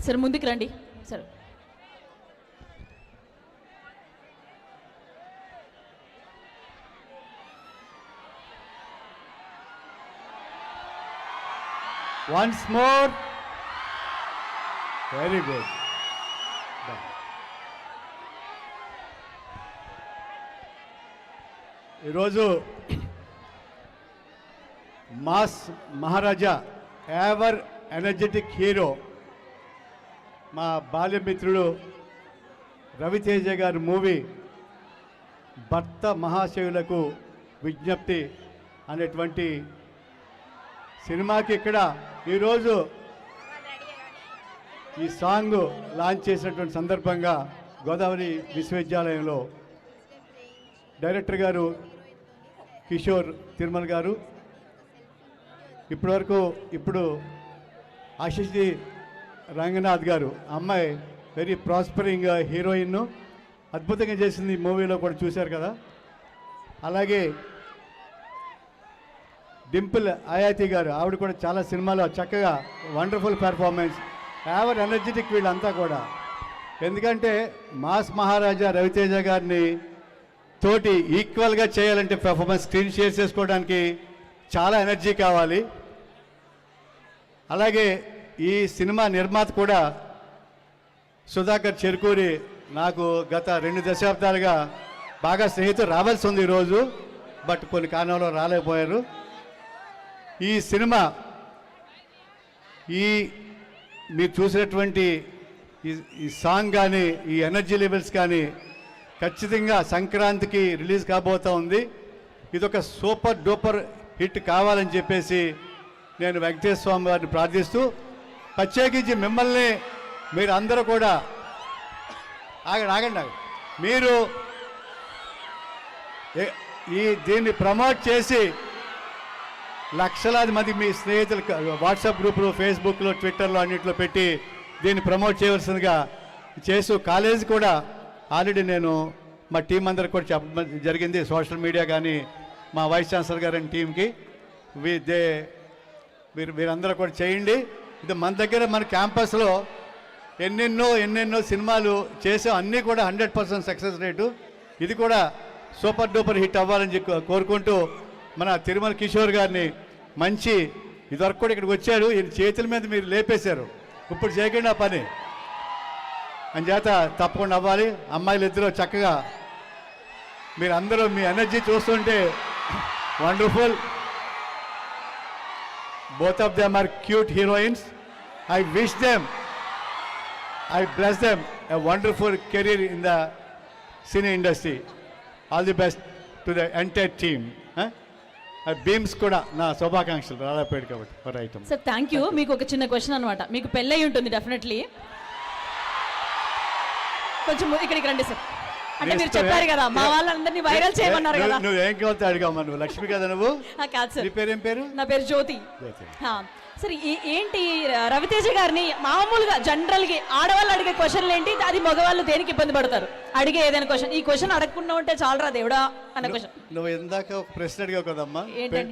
Sir ముందుకు రండి sir. Once more. Very good. ఈరోజు మాస్ మహారాజా ఎవర్ ఎనర్జెటిక్ హీరో మా బాల్యమిత్రుడు రవితేజ గారి మూవీ భర్త మహాశయులకు విజ్ఞప్తి అనేటువంటి సినిమాకి ఇక్కడ ఈరోజు ఈ సాంగ్ లాంచ్ చేసినటువంటి సందర్భంగా గోదావరి విశ్వవిద్యాలయంలో డైరెక్టర్ గారు కిషోర్ తిరుమల గారు ఇప్పుడు ఆశిష్ రంగనాథ్ గారు అమ్మాయి వెరీ ప్రాస్పరింగ్ హీరోయిన్ అద్భుతంగా చేసింది ఈ మూవీలో కూడా చూశారు కదా. అలాగే డింపుల్ అయాతి గారు ఆవిడ కూడా చాలా సినిమాలో చక్కగా వండర్ఫుల్ పెర్ఫార్మెన్స్. ఎవర్ ఎనర్జెటిక్ వీళ్ళంతా కూడా. ఎందుకంటే మాస్ మహారాజా రవితేజ గారిని తోటి ఈక్వల్గా చేయాలంటే పెర్ఫార్మెన్స్ స్క్రీన్ షేర్ చేసుకోవడానికి చాలా ఎనర్జీ కావాలి. అలాగే ఈ సినిమా నిర్మాత కూడా సుధాకర్ చెరుకూరి నాకు గత 2 దశాబ్దాలుగా బాగా స్నేహితులు రావాల్సి ఉంది ఈరోజు, బట్ కొన్ని కారణాల్లో రాలేకపోయారు. ఈ సినిమా మీరు చూసినటువంటి ఈ సాంగ్ కానీ ఈ ఎనర్జీ లెవెల్స్ కానీ ఖచ్చితంగా సంక్రాంతికి రిలీజ్ కాబోతూ ఉంది. ఇదొక సూపర్ డూపర్ హిట్ కావాలని చెప్పేసి నేను వెంకటేశ్వర స్వామి వారిని ప్రార్థిస్తూ, ప్రత్యేకించి మిమ్మల్ని మీరు అందరూ కూడా ఆగండి మీరు దీన్ని ప్రమోట్ చేసి లక్షలాది మంది మీ స్నేహితులు వాట్సాప్ గ్రూపులో, ఫేస్బుక్లో, ట్విట్టర్లో అన్నింటిలో పెట్టి దీన్ని ప్రమోట్ చేయవలసిందిగా చేస్తూ, కాలేజీ కూడా ఆల్రెడీ నేను మా టీం అందరికి కూడా చెప్పడం జరిగింది. సోషల్ మీడియా కానీ మా వైస్ ఛాన్సలర్ గారి టీంకి మీరందరూ కూడా చేయండి. ఇది మన దగ్గర మన క్యాంపస్లో ఎన్నెన్నో సినిమాలు చేసాం, అన్నీ కూడా 100% సక్సెస్ రేటు. ఇది కూడా సూపర్ డూపర్ హిట్ అవ్వాలని కోరుకుంటూ మన తిరుమల కిషోర్ గారిని మంచి ఇదివరకు కూడా ఇక్కడికి వచ్చారు, ఈయన చేతుల మీద మీరు లేపేశారు, ఇప్పుడు చేయకుండా పని అంచేత తప్పకుండా అవ్వాలి. అమ్మాయిలు ఇద్దరు చక్కగా మీరు అందరూ మీ ఎనర్జీ చూస్తుంటే wonderful. Both of them are cute heroines. I wish them, I bless them a wonderful career in the cine industry. All the best to the entire team. Bheems కూడా నా శుభాకాంక్షలు రాలేపోయాడు కాబట్టి రైట్. Sir thank you. మీకు ఒక చిన్న question అనమాట. మీకు పెళ్ళయి ఉంటుంది డెఫినెట్లీ. కొంచెం ఇక్కడికి రండి సార్. అంటే మీరు చెప్పారు కదా మా వాళ్ళందరినీ వైరల్ చేయమన్నారు కదా. నువ్వు ఏం కావాలి అడిగామా? నువ్వు లక్ష్మి కదా నువ్వు? కాదు సార్. నీ పేరు ఏం పేరు? నా పేరు జ్యోతి. సరే ఏంటి రవితేజ గారిని మామూలుగా జనరల్గా ఆడవాళ్ళు అడిగే క్వశ్చన్లు ఏంటి, అది మగవాళ్ళు దేనికి ఇబ్బంది పడతారు అడిగే ఏదైనా క్వశ్చన్? ఈ క్వశ్చన్ అడగకుండా ఉంటే చాలరా దేవుడా అన్న క్వశ్చన్. నువ్వు ఇందాక ఒక ప్రశ్న అడిగావు కదమ్మా,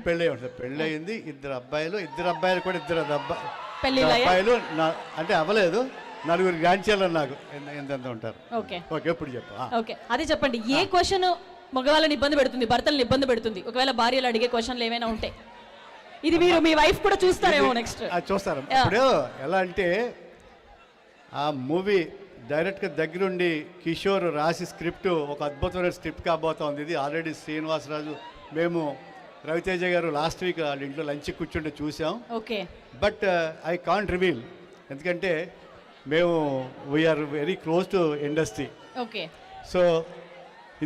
పెళ్ళయింది, ఇద్దరు అబ్బాయిలు కూడా ఇద్దరు అబ్బాయిలు అంటే అవ్వలేదు, 4 గ్రాండ్ నాకు ఎంత ఉంటారు. ఓకే ఓకే ఇప్పుడు చెప్పు. ఓకే అదే చెప్పండి, ఏ క్వశ్చన్ మగవాళ్ళని ఇబ్బంది పెడుతుంది, భర్తలను ఇబ్బంది పెడుతుంది? ఒకవేళ భార్యలు అడిగే క్వశ్చన్లు ఏమైనా ఉంటే ఇది మీరు మీ వైఫ్ కూడా చూస్తారేమో నెక్స్ట్. చూస్తారు. ఇప్పుడు ఎలా అంటే ఆ మూవీ డైరెక్ట్గా దగ్గరుండి కిషోర్ రాసి స్క్రిప్ట్ ఒక అద్భుతమైన స్క్రిప్ట్ కాబోతోంది. ఇది ఆల్రెడీ శ్రీనివాసరాజు మేము రవితేజ గారు లాస్ట్ వీక్ వాళ్ళ ఇంట్లో లంచ్ కూర్చుంటే చూసాం. Okay but I can't reveal, ఎందుకంటే మేము we're very close to industry. Okay so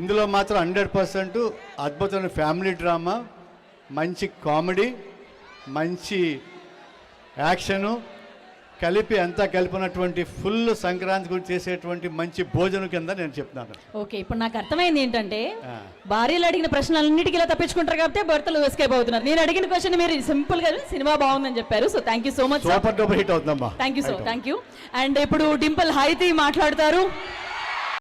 ఇందులో మాత్రం 100% అద్భుతమైన ఫ్యామిలీ డ్రామా, మంచి కామెడీ, మంచి యాక్షను కలిపి అంతా కలిపినటువంటి ఫుల్ సంక్రాంతి గురించి చేసేటువంటి మంచి భోజనం కింద నేను చెప్తున్నాను. ఓకే ఇప్పుడు నాకు అర్థమైంది ఏంటంటే భార్యలు అడిగిన ప్రశ్నలన్నిటికీ ఇలా తప్పించుకుంటారు కాబట్టి భర్తలు ఎస్కేప్ అవుతున్నారు. నేను అడిగిన క్వశ్చన్ మీరు సింపుల్ గా సినిమా బాగుందని చెప్పారు. So thank you so much. Super duper hit అవుతుందమ్మా. Thank you so thank you. And ఇప్పుడు డింపుల్ హైతి మాట్లాడతారు.